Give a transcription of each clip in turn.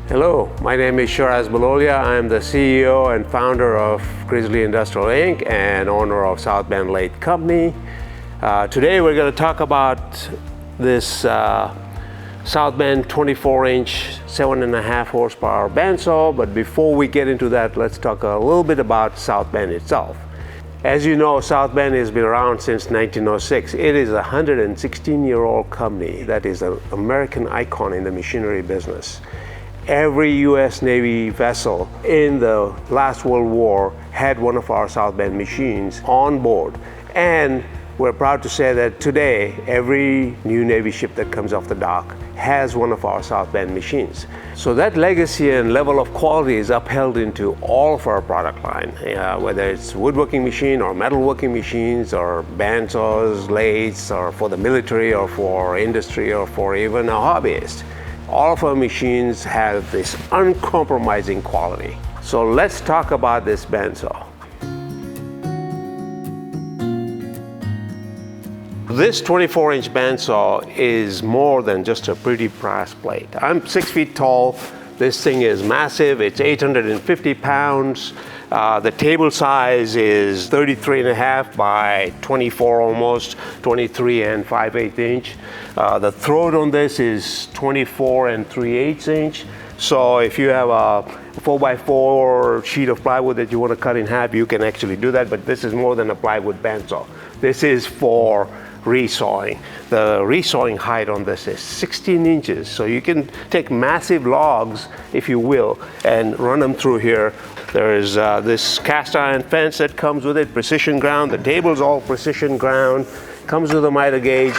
Hello, my name is Shiraz Balolia. I'm the CEO and founder of Grizzly Industrial Inc. and owner of South Bend Lathe Company. Today we're going to talk about this South Bend 24-inch, 7.5 horsepower bandsaw. But before we get into that, let's talk a little bit about South Bend itself. As you know, South Bend has been around since 1906. It is a 116-year-old company that is an American icon in the machinery business. Every U.S. Navy vessel in the last World War had one of our South Bend machines on board. And we're proud to say that today, every new Navy ship that comes off the dock has one of our South Bend machines. So that legacy and level of quality is upheld into all of our product line, whether it's woodworking machine or metalworking machines or bandsaws, lathes, or for the military or for industry or for even a hobbyist. All of our machines have this uncompromising quality. So let's talk about this bandsaw. This 24-inch bandsaw is more than just a pretty brass plate. I'm 6 feet tall. This thing is massive. It's 850 pounds. The table size is 33.5 by 24 almost, 23 and 5/8 inch. The throat on this is 24 and 3/8 inch. So if you have a 4x4 sheet of plywood that you want to cut in half, you can actually do that, but this is more than a plywood bandsaw. This is for resawing. The resawing height on this is 16 inches, so you can take massive logs, if you will, and run them through here. There is this cast iron fence that comes with it, precision ground. The table's all precision ground, comes with a miter gauge.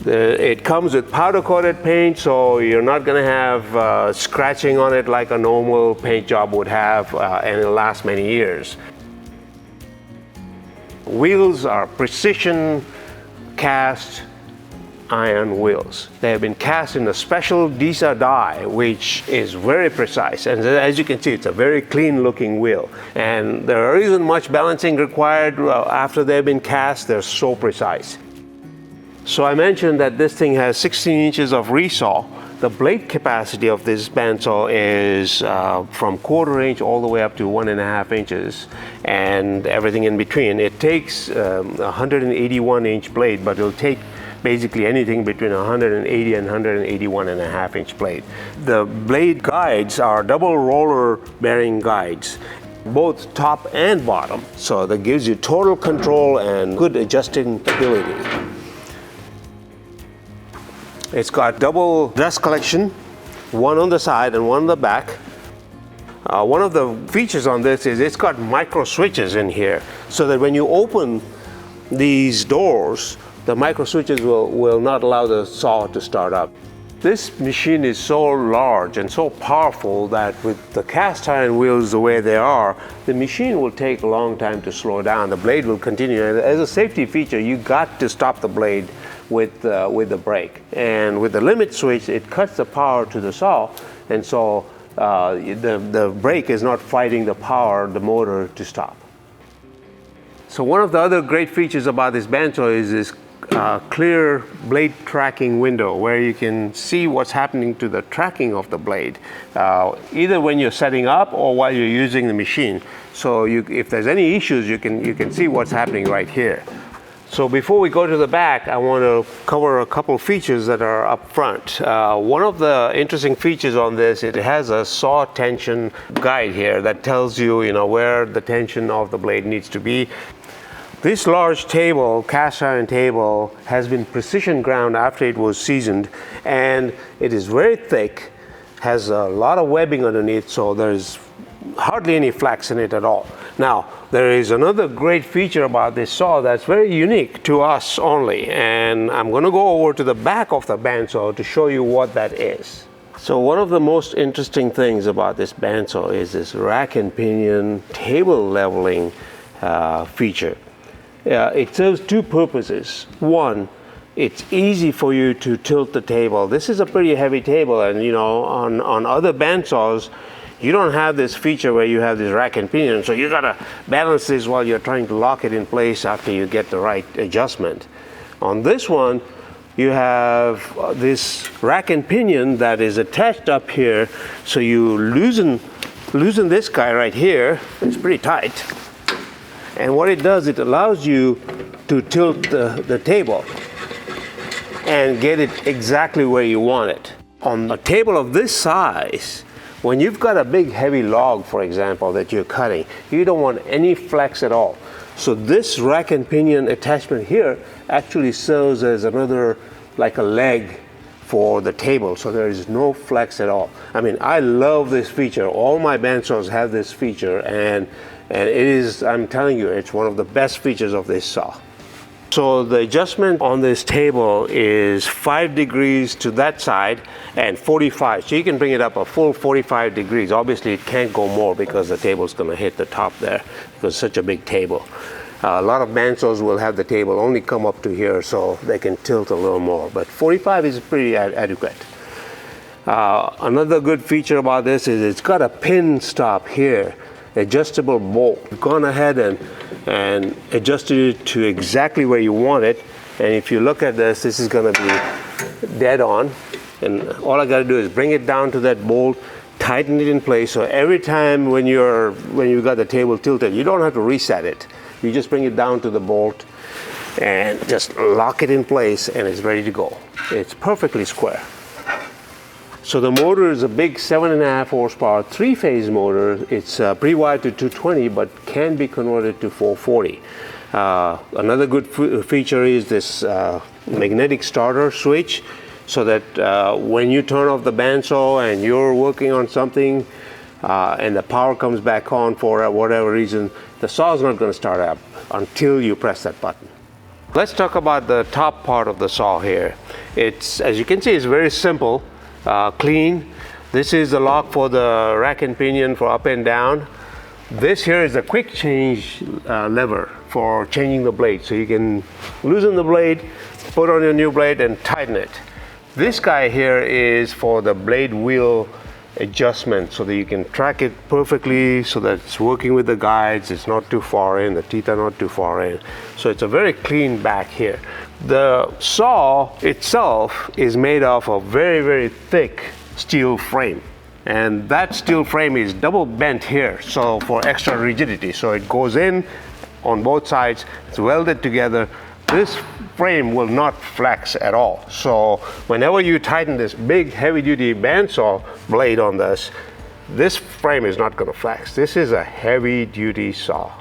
It comes with powder coated paint, so you're not going to have scratching on it like a normal paint job would have, and it'll last many years. Wheels are precision cast iron wheels. They have been cast in a special Resaw die, which is very precise. And as you can see, it's a very clean looking wheel. And there isn't much balancing required after they've been cast. They're so precise. So I mentioned that this thing has 16 inches of Resaw. The blade capacity of this bandsaw is from 1/4 inch all the way up to 1.5 inches and everything in between. It takes a 181 inch blade, but it'll take basically anything between 180 and 181.5 inch blade. The blade guides are double roller bearing guides, both top and bottom. So that gives you total control and good adjusting ability. It's got double dust collection, one on the side and one on the back. One of the features on this is it's got micro switches in here, so that when you open these doors, the micro switches will not allow the saw to start up. This machine is so large and so powerful that with the cast iron wheels the way they are, the machine will take a long time to slow down. The blade will continue. As a safety feature, you got to stop the blade with the brake. And with the limit switch, it cuts the power to the saw, and so the brake is not fighting the power, the motor, to stop. So one of the other great features about this bandsaw is this clear blade tracking window where you can see what's happening to the tracking of the blade, either when you're setting up or while you're using the machine. So if there's any issues, you can see what's happening right here. So before we go to the back, I want to cover a couple features that are up front. One of the interesting features on this, it has a saw tension guide here that tells you, where the tension of the blade needs to be. This large table, cast iron table, has been precision ground after it was seasoned, and it is very thick, has a lot of webbing underneath, so there's hardly any flex in it at all. Now, there is another great feature about this saw that's very unique to us only, and I'm going to go over to the back of the bandsaw to show you what that is. So one of the most interesting things about this bandsaw is this rack and pinion table leveling feature. It serves two purposes. One, it's easy for you to tilt the table. This is a pretty heavy table, and on other bandsaws, you don't have this feature where you have this rack and pinion, so you gotta balance this while you're trying to lock it in place after you get the right adjustment. On this one, you have this rack and pinion that is attached up here. So you loosen this guy right here. It's pretty tight. And what it does, it allows you to tilt the table and get it exactly where you want it. On a table of this size, when you've got a big heavy log, for example, that you're cutting, you don't want any flex at all. So this rack and pinion attachment here actually serves as another, like a leg for the table, so there is no flex at all. I mean, I love this feature. All my bandsaws have this feature, and it is, I'm telling you, it's one of the best features of this saw. So the adjustment on this table is 5 degrees to that side and 45. So you can bring it up a full 45 degrees. Obviously it can't go more because the table's going to hit the top there because it's such a big table. A lot of bandsaws will have the table only come up to here so they can tilt a little more, but 45 is pretty adequate. Another good feature about this is it's got a pin stop here, adjustable bolt. You've gone ahead and adjusted it to exactly where you want it, and if you look at this is going to be dead on, and all I got to do is bring it down to that bolt, tighten it in place, so every time when you got the table tilted, you don't have to reset it. You just bring it down to the bolt and just lock it in place and it's ready to go. It's perfectly square. So the motor is a big 7.5 horsepower 3-phase motor. It's pre-wired to 220 but can be converted to 440. Another good feature is this magnetic starter switch, so that when you turn off the bandsaw and you're working on something and the power comes back on for whatever reason, the saw is not going to start up until you press that button. Let's talk about the top part of the saw here. It's, as you can see, it's very simple, clean. This is the lock for the rack and pinion for up and down. This here is a quick change lever for changing the blade. So you can loosen the blade, put on your new blade and tighten it. This guy here is for the blade wheel adjustment, so that you can track it perfectly so that it's working with the guides, it's not too far in, the teeth are not too far in. So it's a very clean back here. The saw itself is made of a very, very thick steel frame. And that steel frame is double bent here, so for extra rigidity. So it goes in on both sides, it's welded together. This frame will not flex at all. So whenever you tighten this big heavy-duty bandsaw blade on this frame is not going to flex. This is a heavy-duty saw.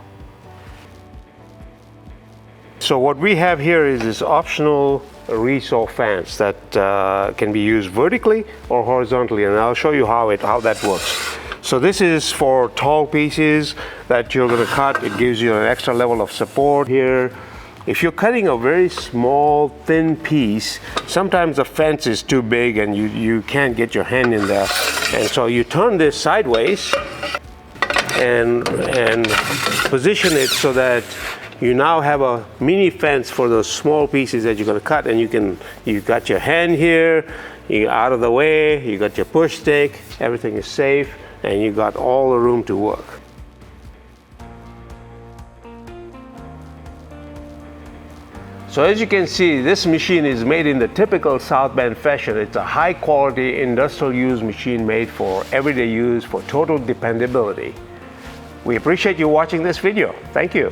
So what we have here is this optional Resaw fans that can be used vertically or horizontally, and I'll show you how that works. So this is for tall pieces that you're going to cut. It gives you an extra level of support here. If you're cutting a very small, thin piece, sometimes the fence is too big and you can't get your hand in there. And so you turn this sideways and position it so that you now have a mini fence for those small pieces that you're going to cut. And you got your hand here, you're out of the way, you got your push stick, everything is safe, and you got all the room to work. So as you can see, this machine is made in the typical South Bend fashion. It's a high quality industrial use machine made for everyday use for total dependability. We appreciate you watching this video. Thank you.